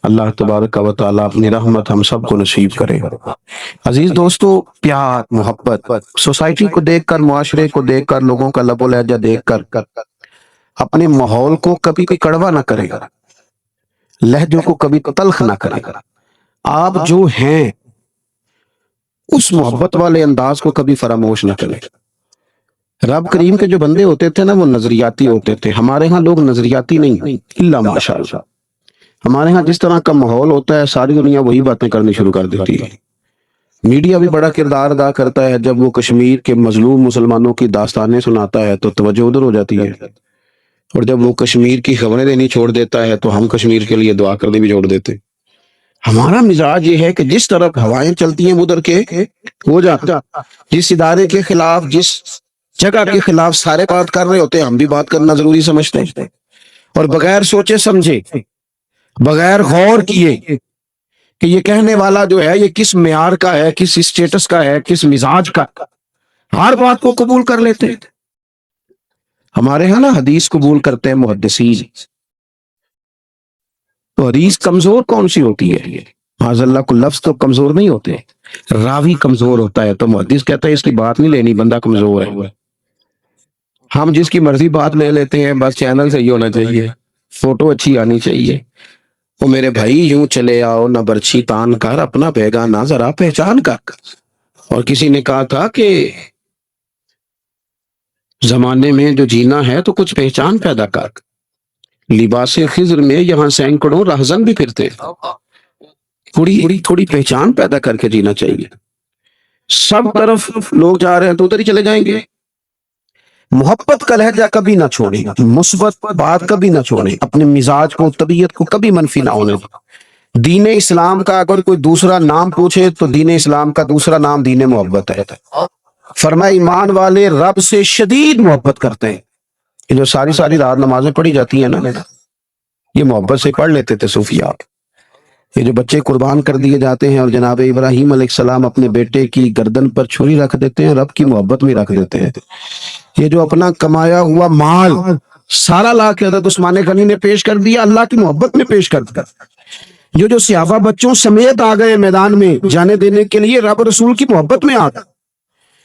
اللہ تبارک و تعالی اپنی رحمت ہم سب کو نصیب کرے۔ عزیز دوستو، پیار، محبت سوسائٹی کو دیکھ کر، معاشرے کو دیکھ کر، لوگوں کا لب و لہجہ دیکھ کر اپنے ماحول کو کبھی بھی کڑوا نہ کرے، لہجوں کو کبھی تلخ نہ کرے۔ آپ جو ہیں اس محبت والے انداز کو کبھی فراموش نہ کریں۔ رب کریم کے جو بندے ہوتے تھے نا، وہ نظریاتی ہوتے تھے۔ ہمارے ہاں لوگ نظریاتی نہیں، الا ماشاءاللہ۔ ہمارے ہاں جس طرح کا ماحول ہوتا ہے، ساری دنیا وہی باتیں کرنی شروع کر دیتی ہے۔ میڈیا بھی بڑا کردار ادا کرتا ہے، جب وہ کشمیر کے مظلوم مسلمانوں کی داستانیں سناتا ہے تو توجہ ادھر ہو جاتی ہے، اور جب وہ کشمیر کی خبریں دینی چھوڑ دیتا ہے تو ہم کشمیر کے لیے دعا کرنے بھی چھوڑ دیتے۔ ہمارا مزاج یہ ہے کہ جس طرف ہوائیں چلتی ہیں ادھر کے ہو جاتا۔ جس ادارے کے خلاف، جس جگہ کے خلاف سارے بات کر رہے ہوتے ہیں، ہم بھی بات کرنا ضروری سمجھتے ہیں، اور بغیر سوچے سمجھے، بغیر غور کیے کہ یہ کہنے والا جو ہے یہ کس معیار کا ہے، کس اسٹیٹس کا ہے، کس مزاج کا، ہر بات کو قبول کر لیتے ہیں۔ ہمارے ہاں نا حدیث قبول کرتے ہیں محدثین، تو حدیث کمزور کون سی ہوتی ہے؟ معاذ اللہ، کو لفظ تو کمزور نہیں ہوتے، راوی کمزور ہوتا ہے تو محدث کہتا ہے اس کی بات نہیں لینی، بندہ کمزور ہے۔ ہم جس کی مرضی بات لے لیتے ہیں، بس چینل صحیح ہونا چاہیے، فوٹو اچھی آنی چاہیے۔ وہ میرے بھائی یوں چلے آؤ نہ برچھی تان کر، اپنا بیگانہ ذرا پہچان کر۔ اور کسی نے کہا تھا کہ زمانے میں جو جینا ہے تو کچھ پہچان پیدا کر۔ لباس خضر میں یہاں سینکڑوں رہزن بھی پھرتے، تھوڑی پہچان پیدا کر کے جینا چاہیے۔ سب طرف لوگ جا رہے ہیں تو ادھر ہی چلے جائیں گے۔ محبت کا لہجہ کبھی نہ چھوڑیں، مثبت بات کبھی نہ چھوڑیں، اپنے مزاج کو، طبیعت کو کبھی منفی نہ ہونے دیں۔ دین اسلام کا اگر کوئی دوسرا نام پوچھے تو دین اسلام کا دوسرا نام دین محبت ہے۔ فرمایا ایمان والے رب سے شدید محبت کرتے ہیں۔ یہ جو ساری رات نمازیں پڑھی جاتی ہیں نا، یہ محبت سے پڑھ لیتے تھے صوفیاء۔ یہ جو بچے قربان کر دیے جاتے ہیں اور جناب ابراہیم علیہ السلام اپنے بیٹے کی گردن پر چھری رکھ دیتے ہیں، رب کی محبت میں رکھ دیتے ہیں۔ یہ جو اپنا کمایا ہوا مال سارا لا کے حضرت عثمان غنی نے پیش کر دیا، اللہ کی محبت میں پیش کر دیا۔ یہ جو صحابہ بچوں سمیت آ گئے میدان میں جانے دینے کے لیے، رب رسول کی محبت میں آ گئے۔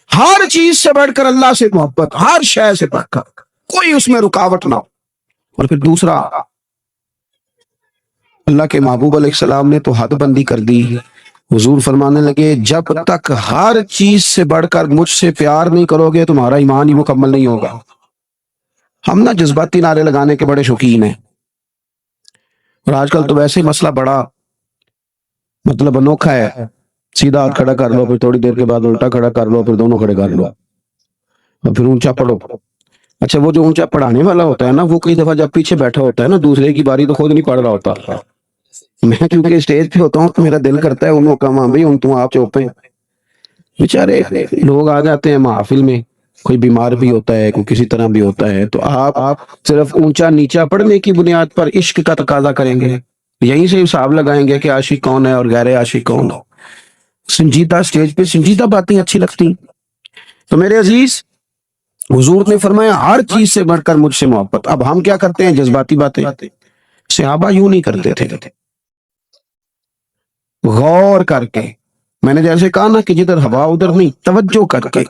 ہر چیز سے بڑھ کر اللہ سے محبت، ہر شے سے بڑھ کر، کوئی اس میں رکاوٹ نہ ہو۔ اور پھر دوسرا، اللہ کے محبوب علیہ السلام نے تو حد بندی کر دی۔ حضور فرمانے لگے جب تک ہر چیز سے بڑھ کر مجھ سے پیار نہیں کرو گے تمہارا ایمان ہی مکمل نہیں ہوگا۔ ہم نا جذباتی نعرے لگانے کے بڑے شوقین ہیں، اور آج کل تو ویسے ہی مسئلہ بڑا مطلب انوکھا ہے۔ سیدھا ہاتھ کھڑا کر لو، پھر تھوڑی دیر کے بعد الٹا کھڑا کر لو، پھر دونوں کھڑے کر لو، اور پھر اونچا پڑھو۔ اچھا، وہ جو اونچا پڑھانے والا ہوتا ہے نا، وہ کئی دفعہ جب پیچھے بیٹھا ہوتا ہے نا، دوسرے کی باری تو خود نہیں پڑھ رہا ہوتا۔ میں کیونکہ اسٹیج پہ ہوتا ہوں تو میرا دل کرتا ہے انہوں کا، بھائی ان تم آپ چوپیں۔ بیچارے لوگ آ جاتے ہیں محافل میں، کوئی بیمار بھی ہوتا ہے، کوئی کسی طرح بھی ہوتا ہے، تو آپ صرف اونچا نیچا پڑھنے کی بنیاد پر عشق کا تقاضا کریں گے، یہیں سے حساب لگائیں گے کہ عاشق کون ہے اور غیر عاشق کون ہو۔ سنجیدہ اسٹیج پہ سنجیدہ باتیں اچھی لگتی۔ تو میرے عزیز، حضور نے فرمایا ہر چیز سے بڑھ کر مجھ سے محبت۔ اب ہم کیا کرتے ہیں؟ جذباتی باتیں۔ صحابہ یوں نہیں کرتے تھے، غور کر کے، میں نے جیسے کہا نا کہ جدھر ہوا ادھر نہیں، توجہ کر کے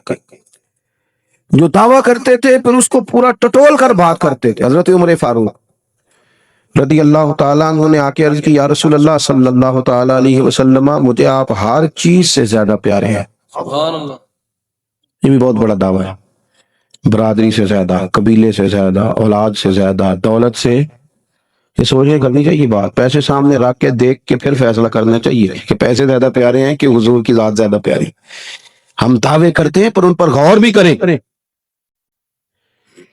جو دعویٰ کرتے تھے پھر اس کو پورا ٹٹول کر بات کرتے تھے۔ حضرت عمر فاروق رضی اللہ تعالیٰ عنہ نے آ کے عرض کی، یا رسول اللہ صلی اللہ تعالیٰ علیہ وسلم، مجھے آپ ہر چیز سے زیادہ پیارے ہیں۔ یہ بھی بہت بڑا دعویٰ ہے۔ برادری سے زیادہ، قبیلے سے زیادہ، اولاد سے زیادہ، دولت سے، یہ سوچے کرنی چاہیے بات۔ پیسے سامنے رکھ کے دیکھ کے پھر فیصلہ کرنا چاہیے کہ پیسے زیادہ پیارے ہیں کہ حضور کی ذات زیادہ پیاری۔ ہم دعوے کرتے ہیں پر ان پر غور بھی کریں،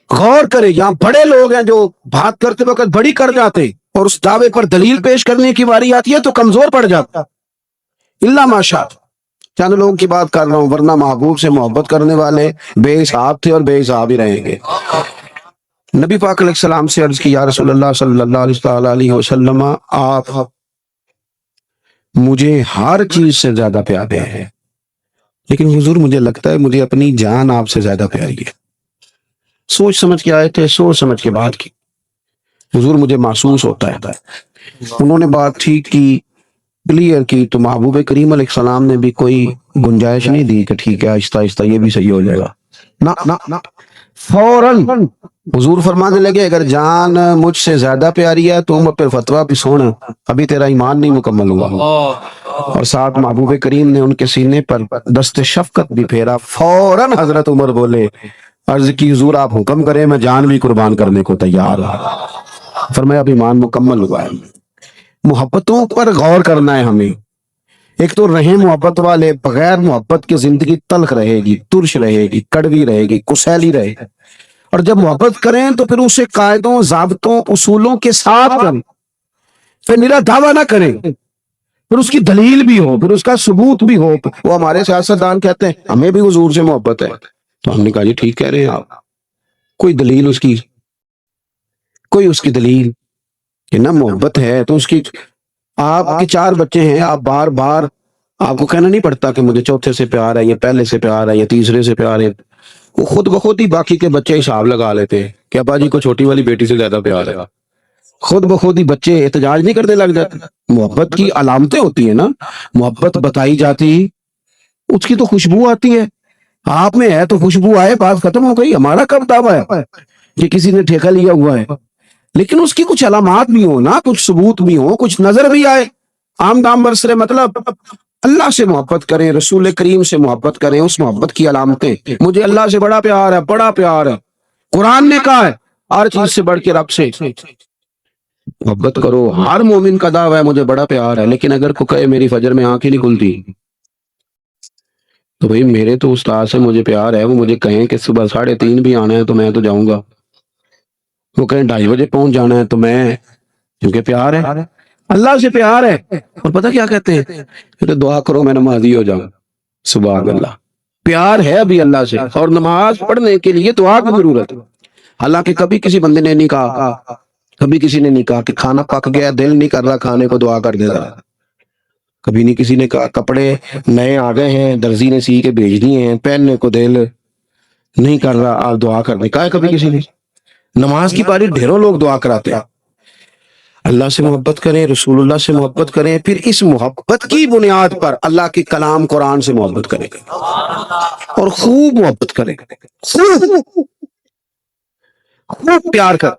غور کریں۔ یہاں بڑے لوگ ہیں جو بات کرتے وقت بڑی کر جاتے، اور اس دعوے پر دلیل پیش کرنے کی باری آتی ہے تو کمزور پڑ جاتا۔ اللہ ماشاء، چند لوگوں کی بات کر رہا ہوں، ورنہ محبوب سے محبت کرنے والے بے حساب تھے اور بے حساب ہی رہیں گے۔ نبی پاک علیہ السلام سے عرض کی، یا رسول اللہ صلی اللہ علیہ وسلم، آپ مجھے ہر چیز سے زیادہ پیارے ہیں، لیکن حضور مجھے لگتا ہے مجھے اپنی جان آپ سے زیادہ پیاری ہے۔ سوچ سمجھ کے آئے تھے، سوچ سمجھ کے بات کی۔ حضور مجھے محسوس ہوتا ہے. انہوں نے بات ٹھیک کی, کلیئر کی, تو محبوب کریم علیہ السلام نے بھی کوئی گنجائش نہیں دی کہ ٹھیک ہے آہستہ آہستہ یہ بھی صحیح ہو جائے گا. نہ, فوراً حضور فرمانے لگے اگر جان مجھ سے زیادہ پیاری ہے تو پھر فتویٰ بھی سونا, ابھی تیرا ایمان نہیں مکمل ہوا. اور ساتھ محبوب کریم نے ان کے سینے پر دست شفقت بھی پھیرا. فوراً حضرت عمر بولے, عرض کی حضور آپ حکم کریں, میں جان بھی قربان کرنے کو تیار ہوں. فرمایا اب ایمان مکمل ہوا ہے. محبتوں پر غور کرنا ہے ہمیں. ایک تو رہیں محبت والے, بغیر محبت کی زندگی تلخ رہے گی, ترش رہے گی, کڑوی رہے گی, کسیلی رہے گی. اور جب محبت کریں تو پھر اسے قاعدوں, ضابطوں, اصولوں کے ساتھ کریں. پھر میرا دعویٰ نہ کریں, پھر اس کی دلیل بھی ہو, پھر اس کا ثبوت بھی ہو. وہ ہمارے سیاستدان کہتے ہیں ہمیں بھی حضور سے محبت ہے, تو ہم نے کہا جی ٹھیک کہہ رہے ہیں آپ, کوئی دلیل اس کی, کوئی اس کی دلیل کہ نہ محبت ہے تو اس کی. آپ کے 4 بچے ہیں, آپ بار بار آپ کو کہنا نہیں پڑتا کہ مجھے چوتھے سے پیار ہے, یا پہلے سے پیار ہے, یا تیسرے سے پیار ہے. وہ خود بخود ہی باقی کے بچے حساب لگا لیتے ہیں کہ ابا جی کو چھوٹی والی بیٹی سے زیادہ پیار ہے. خود بخود ہی بچے احتجاج نہیں کرنے لگ جاتے. محبت کی علامتیں ہوتی ہیں نا, محبت بتائی جاتی, اس کی تو خوشبو آتی ہے. آپ میں ہے تو خوشبو آئے, بات ختم ہو گئی. ہمارا کب دعویٰ ہے کہ کسی نے ٹھیکہ لیا ہوا ہے, لیکن اس کی کچھ علامات بھی ہوں نا, کچھ ثبوت بھی ہوں, کچھ نظر بھی آئے. عام دام برسرے مطلب اللہ سے محبت کریں, رسول کریم سے محبت کریں, اس محبت کی علامتیں. مجھے اللہ سے بڑا پیار ہے, بڑا پیار ہے. قرآن نے کہا ہے ہر چیز سے بڑھ کے رب سے محبت کرو. ہر مومن کا دعویٰ ہے مجھے بڑا پیار ہے, لیکن اگر کو کہے میری فجر میں آنکھ ہی نہیں کھلتی, تو بھئی میرے تو استاد سے مجھے پیار ہے, وہ مجھے کہیں کہ صبح 3:30 بھی آنا ہے تو میں تو جاؤں گا. وہ کہیں 2:30 بجے پہنچ جانا ہے تو میں, کیونکہ پیار ہے, اللہ سے پیار ہے. اور پتہ کیا کہتے ہیں, پھر دعا کرو میں نمازی ہو جاؤں. سبحان اللہ, پیار ہے ابھی اللہ سے, اور نماز پڑھنے کے لیے دعا کی ضرورت ہے. حالانکہ کبھی کسی بندے نے نہیں کہا, کبھی کسی نے نہیں کہا کہ کھانا پک گیا, دل نہیں کر رہا کھانے کو, دعا کر دے رہا. کبھی نہیں کسی نے کہا کپڑے نئے آ گئے ہیں, درزی نے سی کے بھیج دیے ہیں, پہننے کو دل نہیں کر رہا, آپ دعا کر دیں. کہا ہے کبھی کسی نے؟ نماز کی پاری ڈھیروں لوگ دعا کراتے ہیں. اللہ سے محبت کریں, رسول اللہ سے محبت کریں, پھر اس محبت کی بنیاد پر اللہ کے کلام قرآن سے محبت کریں, اور خوب محبت کریں, خوب پیار کر.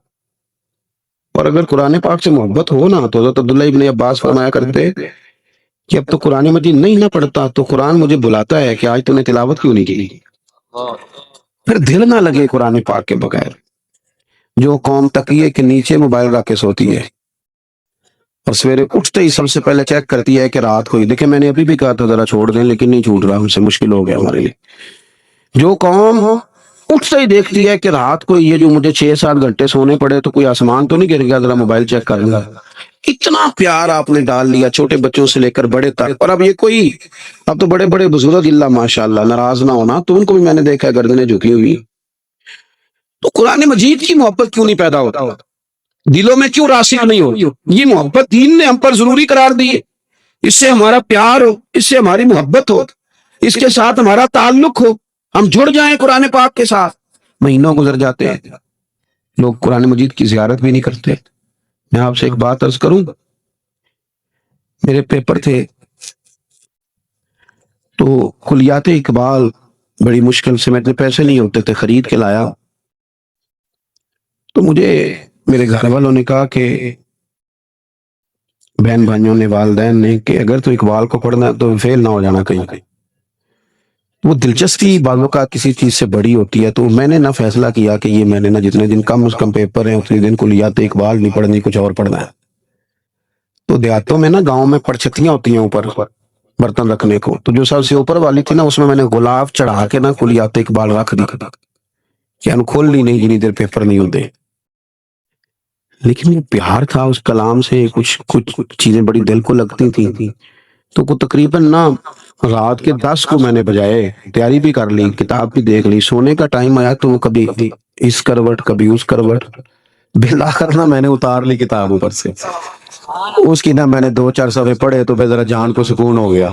اور اگر قرآن پاک سے محبت ہو نا, تو حضرت عبداللہ ابن عباس فرمایا کرتے کہ اب تو قرآن مجید نہیں نہ پڑھتا تو قرآن مجھے بلاتا ہے کہ آج تو نے تلاوت کیوں نہیں کی. پھر دل نہ لگے قرآن پاک کے بغیر. جو قوم تکیے کے نیچے موبائل رکھ کے سوتی ہے اور سویرے اٹھتے ہی سب سے پہلے چیک کرتی ہے کہ رات ہوئی. دیکھیں میں نے ابھی بھی کہا تھا ذرا چھوڑ دیں, لیکن نہیں چھوٹ رہا, ہم سے مشکل ہو گیا ہمارے لیے. جو قوم اٹھتے ہی دیکھتی ہے کہ رات کو یہ جو مجھے 6-7 گھنٹے سونے پڑے تو کوئی آسمان تو نہیں گر گیا, ذرا موبائل چیک کر لوں. اتنا پیار آپ نے ڈال لیا چھوٹے بچوں سے لے کر بڑے تک. اور اب یہ کوئی, اب تو بڑے بڑے بزرگ اللہ ماشاء اللہ, ناراض نہ ہونا, تو ان کو بھی میں نے دیکھا گردنیں جھکی ہوئی. تو قرآن مجید کی محبت کیوں نہیں پیدا ہوتا, دلوں میں کیوں راسخ نہیں ہو؟ یہ محبت دین نے ہم پر ضروری قرار دی ہے. اس سے ہمارا پیار ہو, اس سے ہماری محبت ہو, اس کے ساتھ ہمارا تعلق ہو, ہم جڑ جائیں قرآن پاک کے ساتھ. مہینوں گزر جاتے ہیں, لوگ قرآن مجید کی زیارت بھی نہیں کرتے. میں آپ سے ایک بات عرض کروں, میرے پیپر تھے تو کلیات اقبال بڑی مشکل سے, میرے پیسے نہیں ہوتے تھے, خرید کے لایا. تو مجھے میرے گھر والوں نے کہا کہ بہن بھائیوں نے, والدین نے, کہ اگر تو اقبال کو پڑھنا ہے تو فیل نہ ہو جانا کہیں. وہ دلچسپی بعضوں کا کسی چیز سے بڑی ہوتی ہے, تو میں نے نہ فیصلہ کیا کہ یہ میں نے نہ جتنے دن کم از کم پیپر ہیں اتنے دن کلیات اقبال نہیں پڑھنی, کچھ اور پڑھنا ہے. تو دیہاتوں میں نا, گاؤں میں پڑچتیاں ہوتی ہیں اوپر برتن رکھنے کو, تو جو سب سے اوپر والی تھی نا, اس میں نے غلاف چڑھا کے نا کلیات اقبال رکھ دی, کہ ان کھول لی نہیں جنی دیر پیپر نہیں ہوتے. لیکن وہ پیار تھا اس کلام سے, کچھ چیزیں بڑی دل کو لگتی تھیں. تو کو تقریباً نا رات کے 10 کو میں نے بجائے, تیاری بھی کر لی, کتاب بھی دیکھ لی, سونے کا ٹائم آیا تو وہ کبھی اس کروٹ کبھی اس کروٹ, بالآخر نا میں نے اتار لی کتاب اوپر سے. اس کی نا میں نے 2-4 صفحے پڑھے تو پھر ذرا جان کو سکون ہو گیا.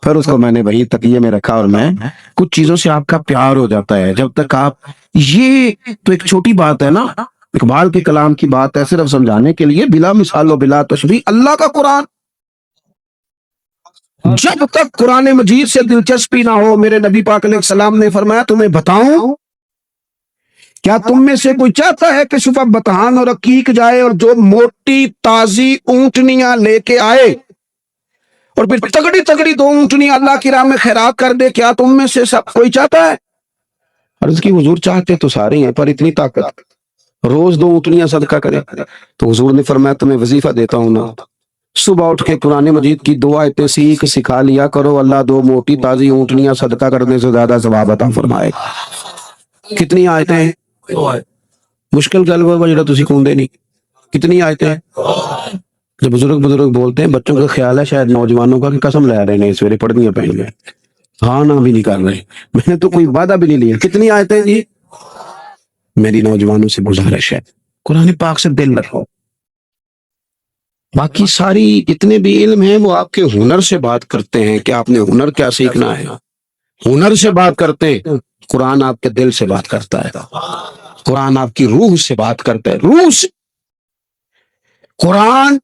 پھر اس کو میں نے وہی تکیے میں رکھا, اور میں کچھ چیزوں سے آپ کا پیار ہو جاتا ہے جب تک آپ, یہ تو ایک چھوٹی بات ہے نا, اقبال کے کلام کی بات ہے صرف سمجھانے کے لیے، بلا مثال و بلا تشبیہ اللہ کا قرآن۔ جب تک قرآن مجید سے دلچسپی نہ ہو، میرے نبی پاک علیہ السلام نے فرمایا تمہیں بتاؤں، کیا تم میں سے کوئی چاہتا ہے کہ صبح بتہان اور عقیق جائے اور جو موٹی تازی اونٹنیاں لے کے آئے اور پھر تگڑی تگڑی 2 اونٹنیاں اللہ کی راہ میں خیرات کر دے؟ کیا تم میں سے سب کوئی چاہتا ہے؟ عرض کی حضور چاہتے تو سارے ہیں، پر اتنی طاقت، روز 2 اونٹنیاں صدقہ کرے؟ تو حضور نے فرمایا تمہیں وظیفہ دیتا ہوں نا، صبح اٹھ کے قرآن مجید کی 2 آیتیں سکھا لیا کرو، اللہ 2 موٹی تازی اونٹنیاں صدقہ کرنے سے زیادہ ثواب عطا فرمائے۔ کتنی آیتیں ہیں؟ مشکل گل وہ جڑا تسی کھوندے نہیں۔ کتنی آیتیں ہیں؟ جو بزرگ بولتے ہیں، بچوں کا خیال ہے شاید نوجوانوں کا کہ قسم لے رہے ہیں سویرے پڑھنیاں پڑیں گے، ہاں نہ بھی نہیں کر رہے، میں نے تو کوئی وعدہ بھی نہیں لیا۔ کتنی آیتیں جی؟ میری نوجوانوں سے گزارش ہے قرآن پاک سے دل رکھو۔ باقی ساری جتنے بھی علم ہیں وہ آپ کے ہنر سے بات کرتے ہیں کہ آپ نے ہنر کیا سیکھنا ہے، ہنر سے بات کرتے ہیں۔ قرآن آپ کے دل سے بات کرتا ہے، قرآن آپ کی روح سے بات کرتا ہے، روح سے۔ قرآن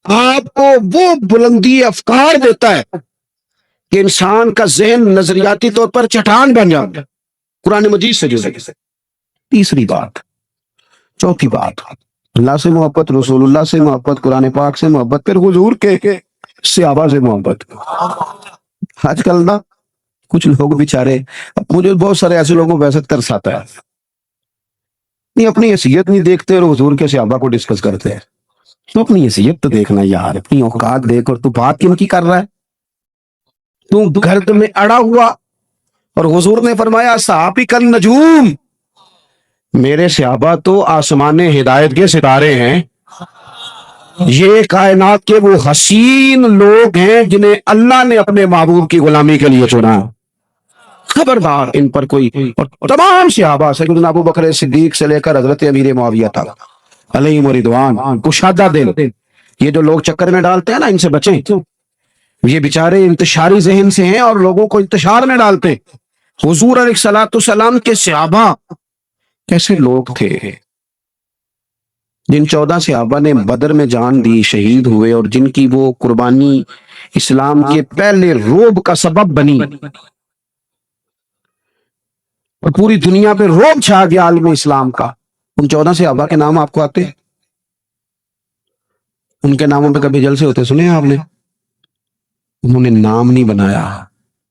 آپ کو وہ بلندی افکار دیتا ہے کہ انسان کا ذہن نظریاتی طور پر چٹان بن جاتا ہے قرآن مجید سے جڑے۔ تیسری بات، چوتھی بات، اللہ سے محبت، رسول اللہ سے محبت، قرآن پاک سے محبت، پھر حضور کے صحابہ سے محبت۔ آج کل نا کچھ لوگ بیچارے، مجھے بہت سارے ایسے لوگوں کو ویسے ترس آتا ہے، نہیں اپنی حیثیت نہیں دیکھتے اور حضور کے صحابہ کو ڈسکس کرتے ہیں۔ تو اپنی حیثیت تو دیکھنا یار، اپنی اوقات دیکھ، اور تو بات کن کی کر رہا ہے؟ تو گرد میں اڑا ہوا، اور حضور نے فرمایا صحابی کل نجوم، میرے صحابہ تو آسمان ہدایت کے ستارے ہیں، یہ کائنات کے وہ حسین لوگ ہیں جنہیں اللہ نے اپنے محبوب کی غلامی کے لیے چنا۔ خبردار ان پر کوئی، اور تمام صحابہ سیدنا ابو بکر صدیق سے لے کر حضرت امیر معاویہ تک علیہم رضوان، کشادہ دل، یہ جو لوگ چکر میں ڈالتے ہیں نا، ان سے بچیں، یہ بیچارے انتشاری ذہن سے ہیں اور لوگوں کو انتشار میں ڈالتے۔ حضور علیہ الصلوۃ والسلام کے صحابہ کیسے لوگ تھے؟ جن 14 صحابہ نے بدر میں جان دی، شہید ہوئے، اور جن کی وہ قربانی اسلام کے پہلے روب کا سبب بنی، اور پوری دنیا پہ روب چھا گیا عالم اسلام کا، ان 14 صحابہ کے نام آپ کو آتے ہیں؟ ان کے ناموں پہ کبھی جلسے ہوتے سنے ہیں آپ نے؟ انہوں نے نام نہیں بنایا،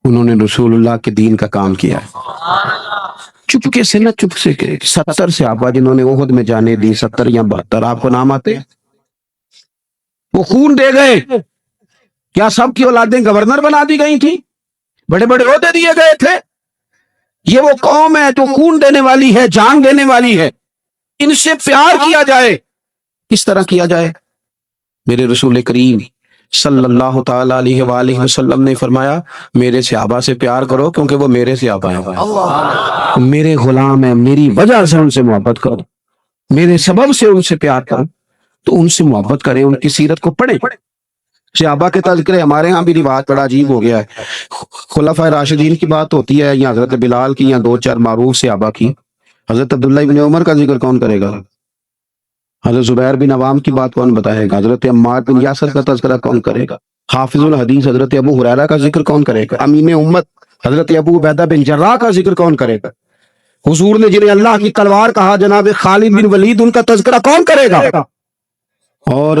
انہوں نے رسول اللہ کے دین کا کام کیا ہے، چپکے سے، نہ چپ سے۔ 70 صحابہ جنہوں نے احد میں جانے دی، 70 یا 72، آپ کو نام آتے؟ وہ خون دے گئے، کیا سب کی اولادیں گورنر بنا دی گئی تھی؟ بڑے بڑے عہدے دیے گئے تھے؟ یہ وہ قوم ہے جو خون دینے والی ہے، جان دینے والی ہے، ان سے پیار کیا جائے۔ کس طرح کیا جائے؟ میرے رسول کریم صلی اللہ تعالی علیہ وآلہ وسلم نے فرمایا میرے صحابہ سے پیار کرو کیونکہ وہ میرے صحابہ ہیں، میرے غلام ہیں، میری وجہ سے ان سے محبت کرو، میرے سبب سے ان سے پیار کرو، تو ان سے محبت کریں، ان کی سیرت کو پڑھیں۔ صحابہ کے تذکرے ہمارے ہاں بھی رواج بڑا عجیب ہو گیا ہے، خلفائے راشدین کی بات ہوتی ہے، یا حضرت بلال کی، یا 2-4 معروف صحابہ کی، حضرت عبداللہ بن عمر کا ذکر کون کرے گا؟ حضرت زبیر بن عوام کی بات کون بتائے گا؟ حضرت عمار بن یاسر کا تذکرہ کون کرے گا؟ حافظ الحدیث حضرت ابو ہریرہ کا ذکر کون کرے گا؟ امین امت حضرت ابو عبیدہ بن جراح کا ذکر کون کرے گا؟ حضور نے جنہیں اللہ کی تلوار کہا جناب خالد بن ولید، ان کا تذکرہ کون کرے گا؟ اور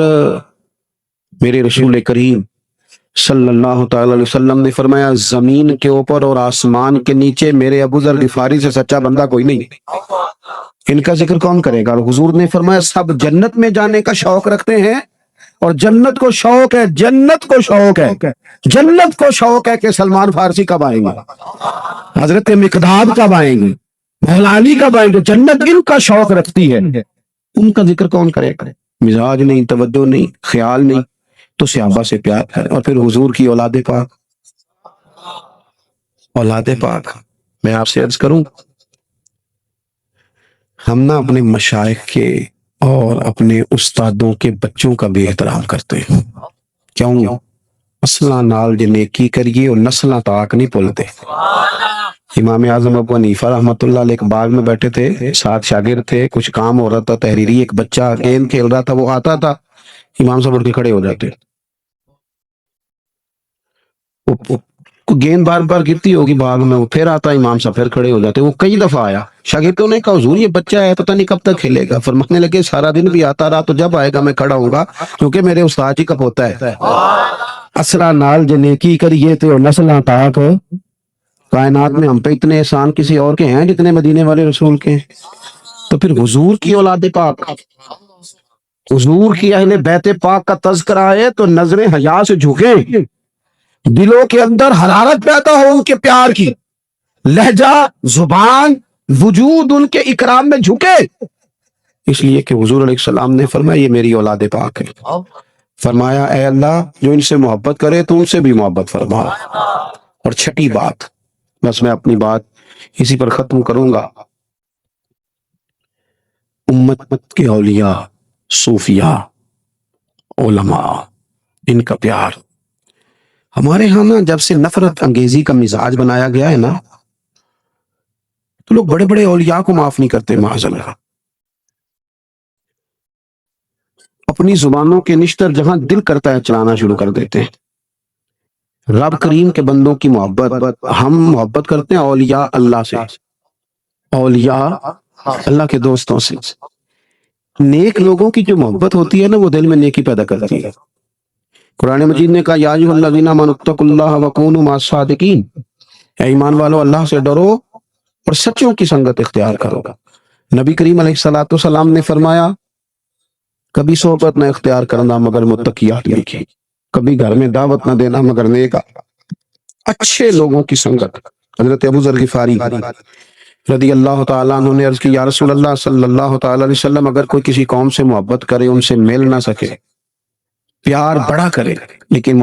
میرے رسول کریم صلی اللہ تعالی علیہ وسلم نے فرمایا زمین کے اوپر اور آسمان کے نیچے میرے ابو ذر غفاری سے سچا بندہ کوئی نہیں، ان کا ذکر کون کرے گا؟ اور حضور نے فرمایا سب جنت میں جانے کا شوق رکھتے ہیں، اور جنت کو شوق ہے، جنت کو شوق ہے، جنت کو شوق ہے کہ سلمان فارسی کب آئیں گے، حضرت مقداد کب آئیں گے، مولا علی کب آئیں گے، جنت ان کا شوق رکھتی ہے، ان کا ذکر کون کرے گا؟ مزاج نہیں، توجہ نہیں، خیال نہیں، تو صحابہ سے پیار ہے۔ اور پھر حضور کی اولاد پاک، اولاد پاک، میں آپ سے عرض کروں، ہم نہ اپنے مشائخ کے اور اپنے استادوں کے بچوں کا بھی احترام کرتے ہیں۔ کیوں؟ اصلاں نال جے نیکی کریے اور نسلاں تاک نہیں بھولتے۔ امام اعظم ابو حنیفہ رحمۃ اللہ علیہ ایک باغ میں بیٹھے تھے، ساتھ شاگرد تھے، کچھ کام ہو رہا تھا تحریری، ایک بچہ گیند کھیل رہا تھا، وہ آتا تھا، امام صاحب اٹھ کے کھڑے ہو جاتے، گیند بار بار گرتی ہوگی باغ میں، وہ پھر آتا، امام صاحب پھر کھڑے ہو جاتے۔ وہ کئی دفعہ آیا، شاگردوں نے کہا حضور یہ بچہ ہے، پتہ نہیں کب تک کھیلے گا۔ فرمانے لگے سارا دن بھی آتا رہا تو جب آئے گا میں کھڑا ہوں گا، کیونکہ میرے استاد جی کا پوتا ہے۔ اسرا نال جے نیکی کریے تو نسلاں تاک، کائنات میں ہم پہ اتنے احسان کسی اور کے ہیں جتنے مدینے والے رسول کے ہیں؟ تو پھر حضور کی اولاد پاک، حضور کی اہل بیت پاک کا تذکرہ ہے تو نظریں حیا سے جھکیں، دلوں کے اندر حرارت پیدا ہو ان کے پیار کی، لہجہ، زبان، وجود ان کے اکرام میں جھکے، اس لیے کہ حضور علیہ السلام نے فرمایا یہ میری اولاد پاک ہے۔ فرمایا اے اللہ جو ان سے محبت کرے تو ان سے بھی محبت فرما۔ اور چھٹی بات، بس میں اپنی بات اسی پر ختم کروں گا، امت کے اولیاء، صوفیاء، علماء، ان کا پیار ہمارے ہاں نا جب سے نفرت انگیزی کا مزاج بنایا گیا ہے نا، تو لوگ بڑے بڑے اولیاء کو معاف نہیں کرتے، معاذ اللہ۔ اپنی زبانوں کے نشتر جہاں دل کرتا ہے چلانا شروع کر دیتے ہیں۔ رب کریم کے بندوں کی محبت، ہم محبت کرتے ہیں اولیاء اللہ سے، اولیاء اللہ کے دوستوں سے۔ نیک لوگوں کی جو محبت ہوتی ہے نا وہ دل میں نیکی پیدا کرتی ہے۔ قرآن مجید نے کہا یا ایھا الذین آمنوا اتقوا اللہ وکونوا مع الصادقین، اے ایمان والو اللہ سے ڈرو اور سچوں کی سنگت اختیار کرو۔ نبی کریم علیہ الصلوۃ والسلام نے فرمایا کبھی صحبت نہ اختیار کرنا مگر متقی آدمی کی، کبھی گھر میں دعوت نہ دینا مگر نیک اچھے لوگوں کی سنگت۔ حضرت ابو ذر غفاری رضی اللہ تعالیٰ عنہ نے عرض کی یا رسول اللہ صلی اللہ تعالیٰ علیہ وسلم اگر کوئی کسی قوم سے محبت کرے، ان سے مل نہ سکے، پیار بڑا کرے لیکن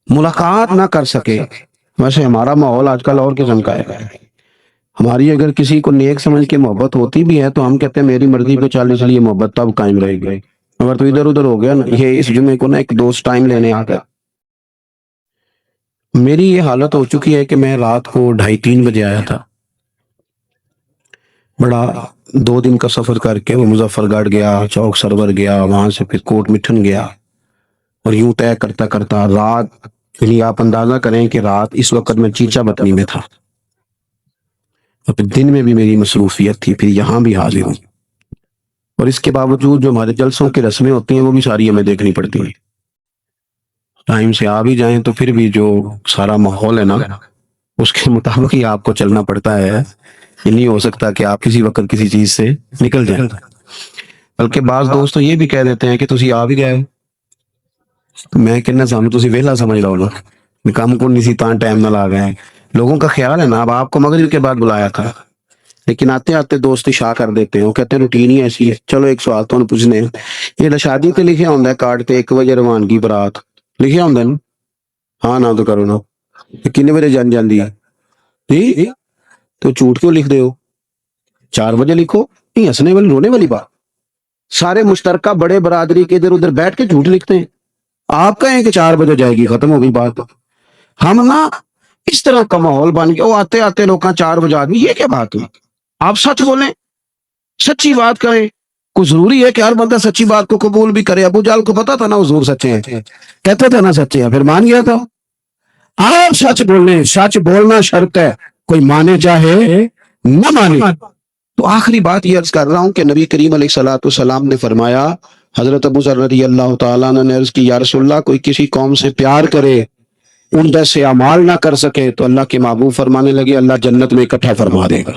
ملاقات نہ کر سکے، ویسے ہمارا ماحول آج کل اور قسم کا ہے، ہماری اگر کسی کو نیک سمجھ کے محبت ہوتی بھی ہے تو ہم کہتے ہیں میری مرضی پہ چل، اس لیے محبت تب قائم رہے گی، اگر تو ادھر ادھر ہو گیا نا۔ یہ اس جمعے کو نا ایک دوست ٹائم لینے آ گیا، میری یہ حالت ہو چکی ہے کہ میں رات کو 2:30-3 بجے آیا تھا، بڑا 2 دن کا سفر کر کے وہ مظفر گڑھ گیا، چوک سرور گیا، وہاں سے پھر کوٹ مٹھن گیا، اور یوں طے کرتا کرتا رات، یعنی آپ اندازہ کریں کہ رات اس وقت میں چیچا بطنی میں تھا، اور پھر دن میں بھی میری مصروفیت تھی، پھر یہاں بھی حاضر ہوں، اور اس کے باوجود جو ہمارے جلسوں کی رسمیں ہوتی ہیں وہ بھی ساری ہمیں دیکھنی پڑتی ہیں، ٹائم سے آ بھی جائیں تو پھر بھی جو سارا ماحول ہے نا اس کے مطابق ہی آپ کو چلنا پڑتا ہے، یہ نہیں ہو سکتا کہ آپ کسی وقت کسی چیز سے نکل جائیں۔ بلکہ بعض دوست تو یہ بھی کہہ دیتے ہیں کہ تسی آ بھی گئے، میں کہنا سامنے تسی ویلا سمجھ رہا ہو نا، کام کو نہیں سی تاں ٹائم نہ لا گئے، لوگوں کا خیال ہے نا، اب آپ کو مغرب کے بعد بلایا تھا لیکن آتے آتے دوست اشاع کر دیتے ہیں، وہ کہتے ہیں روٹین ہی ایسی ہے۔ چلو ایک سوال تو پوچھنے، یہ شادی تے لکھیا ہوندا ہے کارڈ تے 1 بجے روانگی برات لکھیا ہوندا ہے نا، ہاں نہ تو کرو نا، کنے بجے جان جاندی ہے جی، تو جھوٹ کیوں لکھ دے ہو؟ 4 بجے لکھو، نہیں ہنسنے والی رونے والی بات، سارے مشترکہ بڑے برادری کے ادھر ادھر بیٹھ کے جھوٹ لکھتے ہیں، آپ کہیں کہ 4 بجے جائے گی، ختم ہو گئی بات۔ ہم نا اس طرح کا ماحول بن گیا، وہ آتے آتے لوگ 4 بجے آدمی، یہ کیا بات ہوئی؟ آپ سچ بولیں، سچی بات کریں، کوئی ضروری ہے کہ ہر بندہ سچی بات کو قبول بھی کرے؟ ابو جہل کو پتا تھا نا حضور سچے ہیں، کہتے تھے نا سچے ہیں، پھر مان گیا تھا۔ آپ سچ بولیں، سچ بولنا شرط ہے، کوئی مانے چاہے نہ مانے۔ تو آخری بات یہ عرض کر رہا ہوں کہ نبی کریم علیہ الصلوۃ والسلام نے فرمایا، حضرت ابو ذر رضی اللہ تعالیٰ عنہ نے عرض کی یا رسول اللہ کوئی کسی قوم سے پیار کرے، ان جیسے اعمال نہ کر سکے، تو اللہ کے محبوب فرمانے لگے اللہ جنت میں اکٹھا فرما دے گا۔